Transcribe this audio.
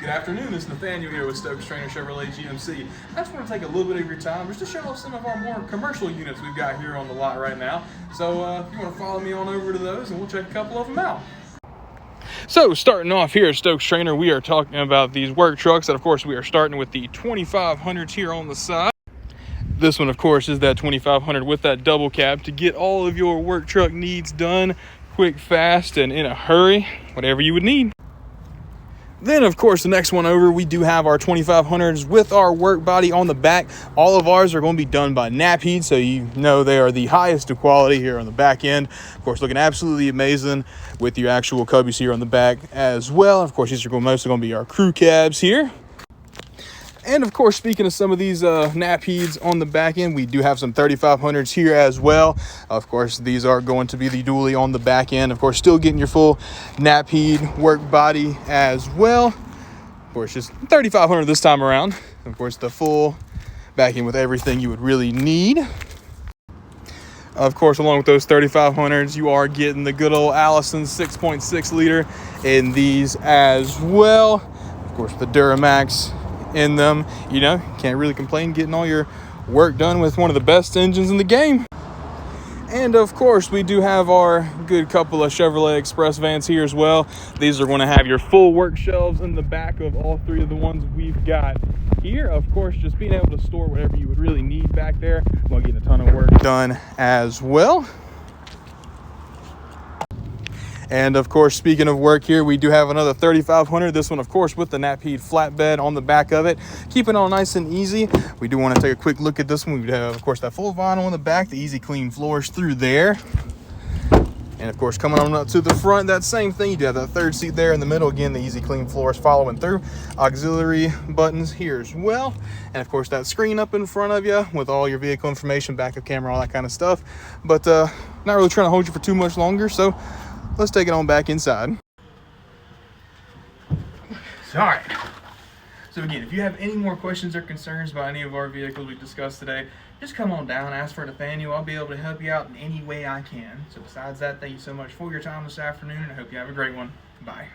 Good afternoon, it's Nathaniel here with Stokes-Trainor Chevrolet GMC. I just want to take a little bit of your time just to show off some of our more commercial units we've got here on the lot right now. So if you want to follow me on over to those and we'll check a couple of them out. So starting off here at Stokes-Trainor, we are talking about these work trucks, and of course we are starting with the 2500s here on the side. This one of course is that 2500 with that double cab to get all of your work truck needs done quick, fast, and in a hurry, whatever you would need. Then, of course, the next one over, we do have our 2500s with our work body on the back. All of ours are going to be done by Napheed, so you know they are the highest of quality here on the back end. Of course, looking absolutely amazing with your actual cubbies here on the back as well. Of course, these are mostly going to be our crew cabs here. And of course, speaking of some of these Napheeds on the back end, we do have some 3500s here as well. Of course, these are going to be the dually on the back end. Of course, still getting your full Napheed work body as well. Of course, just 3500 this time around. Of course, the full back end with everything you would really need. Of course, along with those 3500s, you are getting the good old Allison 6.6 liter in these as well. Of course, the Duramax in them, you know, can't really complain getting all your work done with one of the best engines in the game. And of course, we do have our good couple of Chevrolet Express vans here as well. These are going to have your full work shelves in the back of all three of the ones we've got here. Of course, just being able to store whatever you would really need back there while getting a ton of work done as well. And of course, speaking of work here, we do have another 3500. This one, of course, with the Napheed flatbed on the back of it. Keep it all nice and easy. We do want to take a quick look at this one. We have, of course, that full vinyl on the back, the easy clean floors through there. And of course, coming on up to the front, that same thing. You do have that third seat there in the middle. Again, the easy clean floors following through. Auxiliary buttons here as well. And of course, that screen up in front of you with all your vehicle information, backup camera, all that kind of stuff. But not really trying to hold you for too much longer. So let's take it on back inside. All right. So again, if you have any more questions or concerns about any of our vehicles we discussed today, just come on down, ask for Nathaniel. I'll be able to help you out in any way I can. So besides that, thank you so much for your time this afternoon, and I hope you have a great one. Bye.